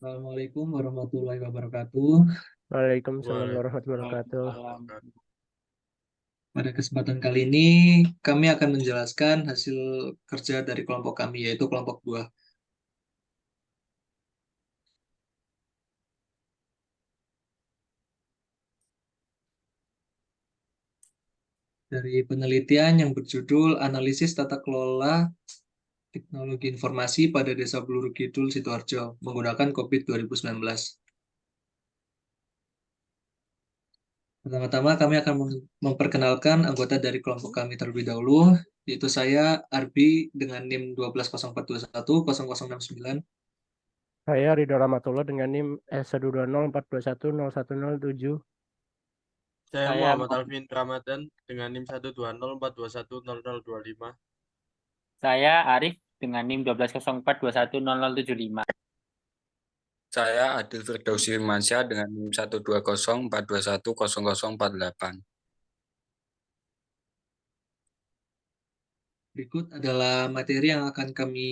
Assalamualaikum warahmatullahi wabarakatuh. Waalaikumsalam warahmatullahi wabarakatuh. Waalaikumsalam. Pada kesempatan kali ini, kami akan menjelaskan hasil kerja dari kelompok kami, yaitu kelompok 2. Dari penelitian yang berjudul Analisis Tata Kelola Teknologi Informasi pada Desa Bluru Kidul, Sidoarjo, menggunakan COVID 2019. Pertama-tama kami akan memperkenalkan anggota dari kelompok kami terlebih dahulu, yaitu saya, Arbi, dengan NIM 1204210069. Saya Ridho Rahmatullah dengan NIM S12042101007. Saya Saya Muhammad Alvin Ramadan dengan NIM 12042104025. saya Arif dengan NIM 1204210075. Saya Adil Firdausi Firmansyah dengan NIM 12042210048. Berikut adalah materi yang akan kami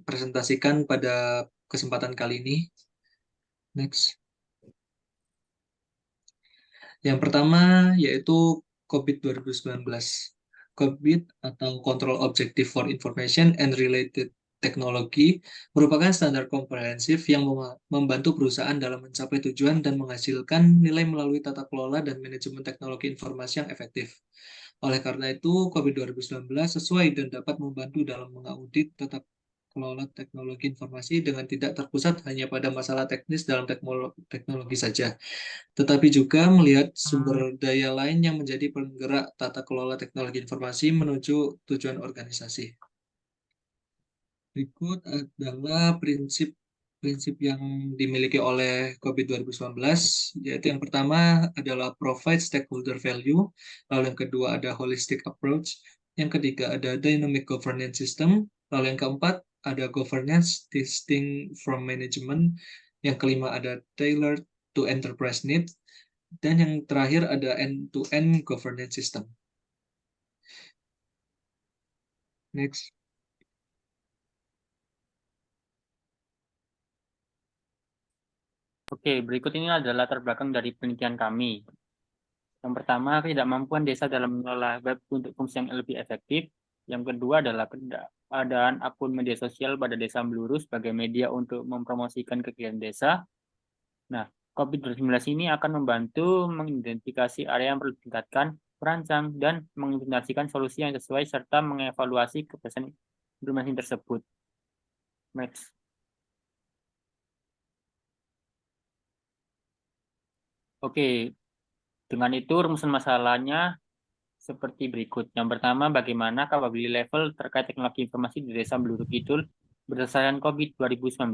presentasikan pada kesempatan kali ini. Next. Yang pertama yaitu COVID 2019. COVID atau Control Objective for Information and Related Technology merupakan standar komprehensif yang membantu perusahaan dalam mencapai tujuan dan menghasilkan nilai melalui tata kelola dan manajemen teknologi informasi yang efektif. Oleh karena itu, COVID 2019 sesuai dan dapat membantu dalam mengaudit tata kelola teknologi informasi dengan tidak terpusat hanya pada masalah teknis dalam teknologi saja, tetapi juga melihat sumber daya lain yang menjadi penggerak tata kelola teknologi informasi menuju tujuan organisasi. Berikut adalah prinsip-prinsip yang dimiliki oleh COVID 2019, yaitu yang pertama adalah provide stakeholder value, lalu yang kedua ada holistic approach, yang ketiga ada dynamic governance system, lalu yang keempat ada governance distinct from management, yang kelima ada tailored to enterprise needs, dan yang terakhir ada end-to-end governance system. Next. Oke, berikut ini adalah latar belakang dari penelitian kami. Yang pertama, ketidakmampuan desa dalam mengelola web untuk fungsi yang lebih efektif. Yang kedua adalah keadaan akun media sosial pada desa Bluru sebagai media untuk mempromosikan kegiatan desa. Nah, COVID-19 ini akan membantu mengidentifikasi area yang perlu ditingkatkan, merancang, dan mengimplementasikan solusi yang sesuai serta mengevaluasi keberhasilan informasi tersebut. Next. Oke, dengan itu rumusan masalahnya seperti berikut. Yang pertama, bagaimana capability level terkait teknologi informasi di Desa Bluru Kidul berdasarkan COVID 2019.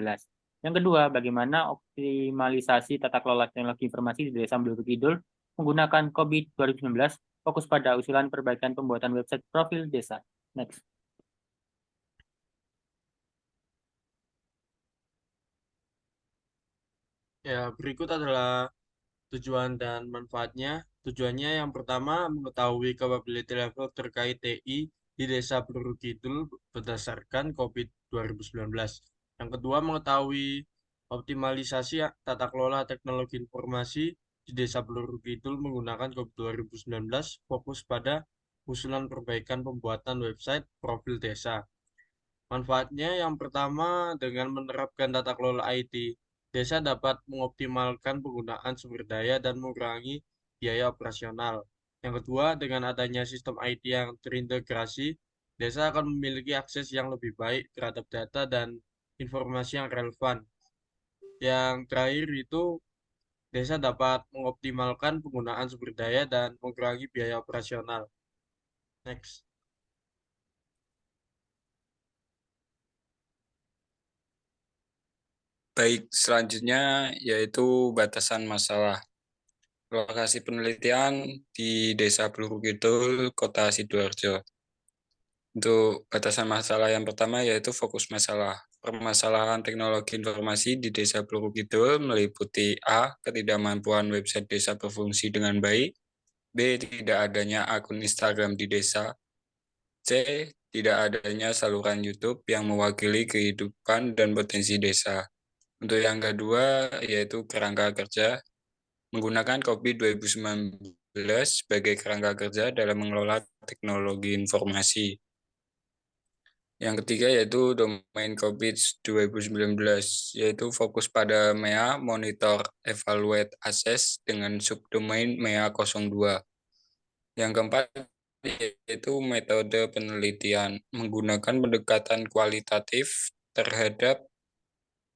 Yang kedua, bagaimana optimalisasi tata kelola teknologi informasi di Desa Bluru Kidul menggunakan COVID 2019 fokus pada usulan perbaikan pembuatan website profil desa. Next. Ya, berikut adalah tujuan dan manfaatnya. Tujuannya yang pertama, mengetahui capability level terkait TI di Desa Peluru Kidul berdasarkan COVID 2019. Yang kedua, mengetahui optimalisasi tata kelola teknologi informasi di Desa Peluru Kidul menggunakan COVID 2019 fokus pada usulan perbaikan pembuatan website profil desa. Manfaatnya yang pertama, dengan menerapkan tata kelola IT, desa dapat mengoptimalkan penggunaan sumber daya dan mengurangi biaya operasional. Yang kedua, dengan adanya sistem IT yang terintegrasi, desa akan memiliki akses yang lebih baik terhadap data dan informasi yang relevan. Yang terakhir itu, desa dapat mengoptimalkan penggunaan sumber daya dan mengurangi biaya operasional. Next. Baik, selanjutnya yaitu batasan masalah. Lokasi penelitian di Desa Peluru Kidul, Kota Sidoarjo. Untuk batasan masalah yang pertama yaitu fokus masalah. Permasalahan teknologi informasi di Desa Peluru Kidul meliputi A. Ketidakmampuan website desa berfungsi dengan baik. B. Tidak adanya akun Instagram di desa. C. Tidak adanya saluran YouTube yang mewakili kehidupan dan potensi desa. Untuk yang kedua yaitu kerangka kerja, menggunakan COVID 2019 sebagai kerangka kerja dalam mengelola teknologi informasi. Yang ketiga yaitu domain COVID 2019, yaitu fokus pada MEA, monitor, evaluate, assess dengan subdomain MEA 02. Yang keempat yaitu metode penelitian, menggunakan pendekatan kualitatif terhadap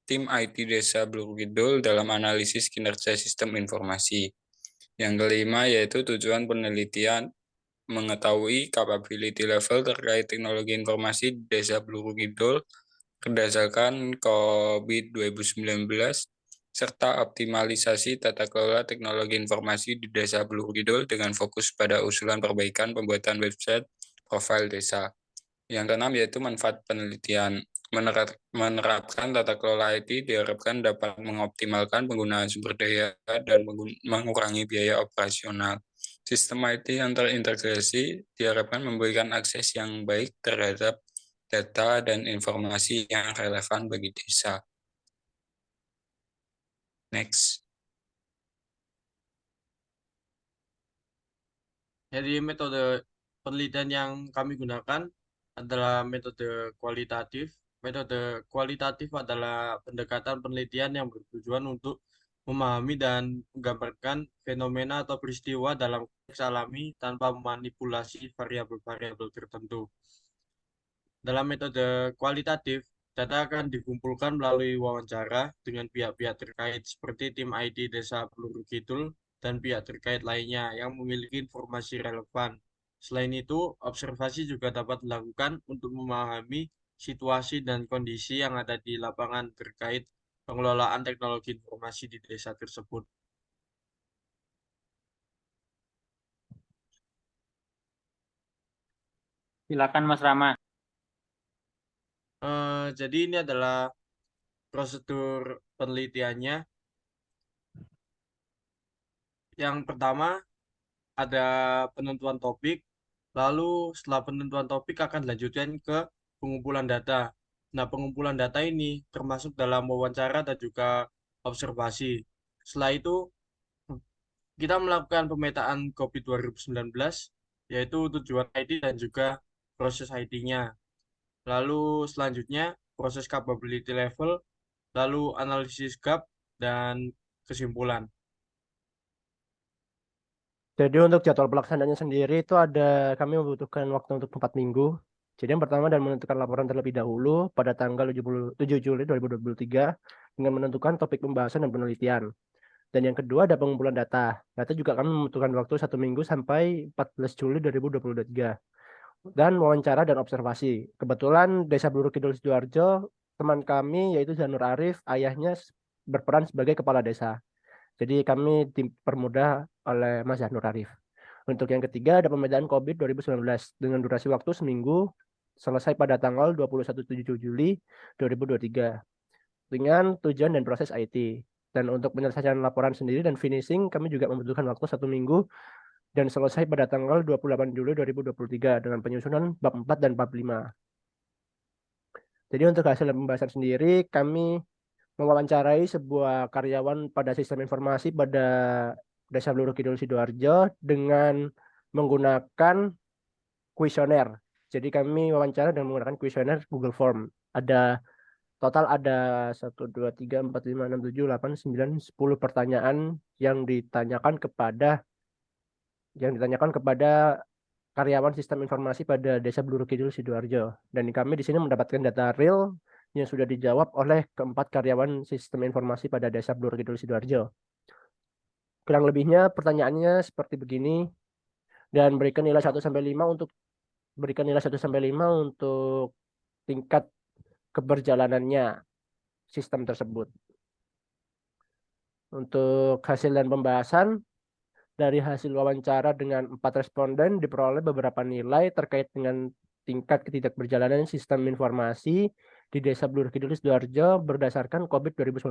tim IT Desa Blue Kidul dalam analisis kinerja sistem informasi. Yang kelima yaitu tujuan penelitian, mengetahui capability level terkait teknologi informasi di Desa Bluru Kidul berdasarkan COVID 2019 serta optimalisasi tata kelola teknologi informasi di Desa Bluru Kidul dengan fokus pada usulan perbaikan pembuatan website profil desa. Yang keenam yaitu manfaat penelitian. Menerapkan tata kelola IT diharapkan dapat mengoptimalkan penggunaan sumber daya dan mengurangi biaya operasional. Sistem IT yang terintegrasi diharapkan memberikan akses yang baik terhadap data dan informasi yang relevan bagi desa. Next. Jadi metode penelitian yang kami gunakan adalah metode kualitatif. Metode kualitatif adalah pendekatan penelitian yang bertujuan untuk memahami dan menggambarkan fenomena atau peristiwa dalam konteks alami tanpa memanipulasi variabel-variabel tertentu. Dalam metode kualitatif, data akan dikumpulkan melalui wawancara dengan pihak-pihak terkait seperti tim IT Desa Peluru Kidul dan pihak terkait lainnya yang memiliki informasi relevan. Selain itu, observasi juga dapat dilakukan untuk memahami situasi dan kondisi yang ada di lapangan terkait pengelolaan teknologi informasi di desa tersebut. Silakan Mas Rama. Jadi ini adalah prosedur penelitiannya. Yang pertama ada penentuan topik, lalu setelah penentuan topik akan dilanjutkan ke pengumpulan data. Nah, pengumpulan data ini termasuk dalam wawancara dan juga observasi. Setelah itu, kita melakukan pemetaan COVID 2019, yaitu tujuan IT dan juga proses IT-nya. Lalu selanjutnya, proses capability level, lalu analisis gap, dan kesimpulan. Jadi untuk jadwal pelaksanaannya sendiri itu kami membutuhkan waktu untuk 4 minggu. Jadi yang pertama dan menentukan laporan terlebih dahulu pada tanggal 7 Juli 2023 dengan menentukan topik pembahasan dan penelitian. Dan yang kedua ada pengumpulan data. Data juga kami membutuhkan waktu 1 minggu sampai 14 Juli 2023. Dan wawancara dan observasi. Kebetulan Desa Bluru Kidul Sidoarjo, teman kami yaitu Zanur Arif, ayahnya berperan sebagai kepala desa. Jadi kami dipermudah oleh Mas Zanur Arif. Untuk yang ketiga ada pemetaan COVID 2019 dengan durasi waktu seminggu selesai pada tanggal 21 Juli 2023 dengan tujuan dan proses IT. Dan untuk penyelesaian laporan sendiri dan finishing kami juga membutuhkan waktu 1 minggu dan selesai pada tanggal 28 Juli 2023 dengan penyusunan bab 4 dan bab 5. Jadi untuk hasil pembahasan sendiri kami mewawancarai sebuah karyawan pada sistem informasi pada Desa Bluru Kidul Sidoarjo dengan menggunakan kuesioner. Jadi kami wawancara dan menggunakan kuesioner Google Form. Total ada 1, 2, 3, 4, 5, 6, 7, 8, 9, 10 pertanyaan yang ditanyakan kepada karyawan sistem informasi pada Desa Bluru Kidul Sidoarjo. Dan kami di sini mendapatkan data real yang sudah dijawab oleh keempat karyawan sistem informasi pada Desa Bluru Kidul Sidoarjo. Kurang lebihnya pertanyaannya seperti begini dan berikan nilai 1 sampai 5 untuk tingkat keberjalanannya sistem tersebut. Untuk hasil dan pembahasan, dari hasil wawancara dengan 4 responden diperoleh beberapa nilai terkait dengan tingkat ketidakberjalanan sistem informasi di Desa Bluru Kidul Sidoarjo berdasarkan COVID 2019.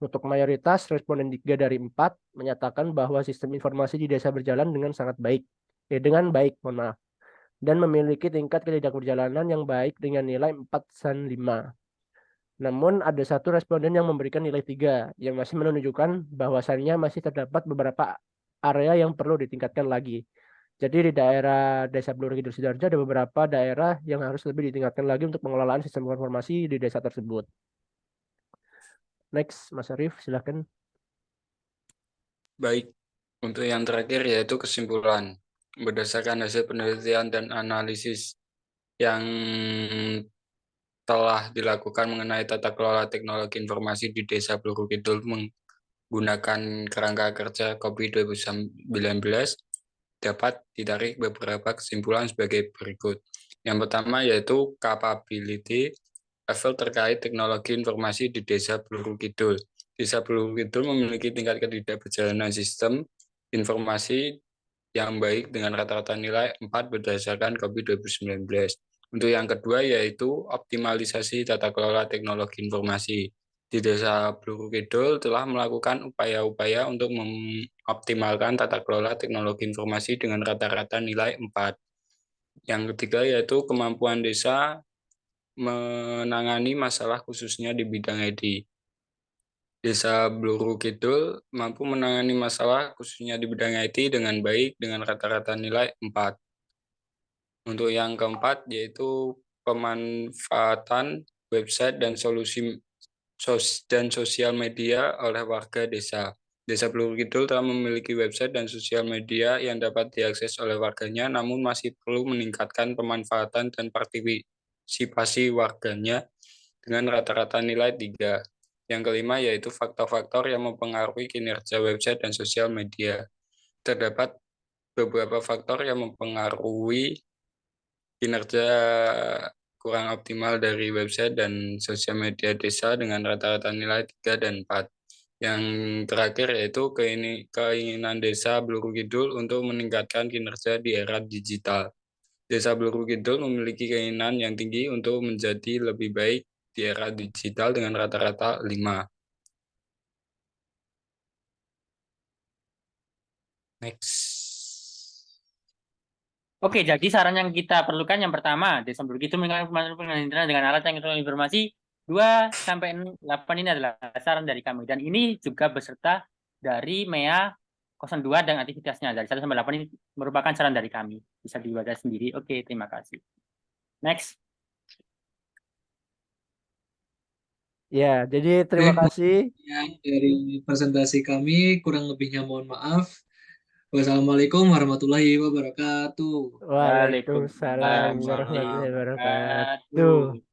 Untuk mayoritas responden 3 dari 4 menyatakan bahwa sistem informasi di desa berjalan dengan baik, dan memiliki tingkat ketidakberjalanan yang baik dengan nilai 4 dan 5. Namun ada satu responden yang memberikan nilai 3 yang masih menunjukkan bahwasannya masih terdapat beberapa area yang perlu ditingkatkan lagi. Jadi di daerah Desa Blue Kidul Sidoarjo ada beberapa daerah yang harus lebih ditingkatkan lagi untuk pengelolaan sistem informasi di desa tersebut. Next, Mas Arif, silakan. Baik, untuk yang terakhir yaitu kesimpulan. Berdasarkan hasil penelitian dan analisis yang telah dilakukan mengenai tata kelola teknologi informasi di Desa Peluru Kidul menggunakan kerangka kerja COVID 2019, dapat ditarik beberapa kesimpulan sebagai berikut. Yang pertama yaitu capability level terkait teknologi informasi di Desa Peluru Kidul. Desa Peluru Kidul memiliki tingkat ketidakberjalanan sistem informasi yang baik dengan rata-rata nilai 4 berdasarkan COVID 2019. Untuk yang kedua yaitu optimalisasi tata kelola teknologi informasi. Di Desa Peluru Kidul telah melakukan upaya-upaya untuk mengoptimalkan tata kelola teknologi informasi dengan rata-rata nilai 4. Yang ketiga yaitu kemampuan desa menangani masalah khususnya di bidang ID. Desa Bluru Kidul mampu menangani masalah khususnya di bidang IT dengan baik dengan rata-rata nilai 4. Untuk yang keempat yaitu pemanfaatan website dan sosial media oleh warga desa. Desa Peluru Kidul telah memiliki website dan sosial media yang dapat diakses oleh warganya, namun masih perlu meningkatkan pemanfaatan dan partisipasi warganya dengan rata-rata nilai 3. Yang kelima yaitu faktor-faktor yang mempengaruhi kinerja website dan sosial media. Terdapat beberapa faktor yang mempengaruhi kinerja kurang optimal dari website dan sosial media desa dengan rata-rata nilai 3 dan 4. Yang terakhir yaitu keinginan Desa Bluru Kidul untuk meningkatkan kinerja di era digital. Desa Bluru Kidul memiliki keinginan yang tinggi untuk menjadi lebih baik di era digital dengan rata-rata 5. Next. Oke, jadi saran yang kita perlukan yang pertama, Desa Bluru Kidul menggunakan internet dengan alat yang kontrol informasi 2-8 ini adalah saran dari kami. Dan ini juga beserta dari MEA 02 dan aktivitasnya. Dari 1-8 ini merupakan saran dari kami. Bisa dibaca sendiri. Oke, terima kasih. Next. Ya, jadi terima kasih. Dari presentasi kami, kurang lebihnya mohon maaf. Wassalamualaikum warahmatullahi wabarakatuh. Waalaikumsalam warahmatullahi wabarakatuh. wabarakatuh.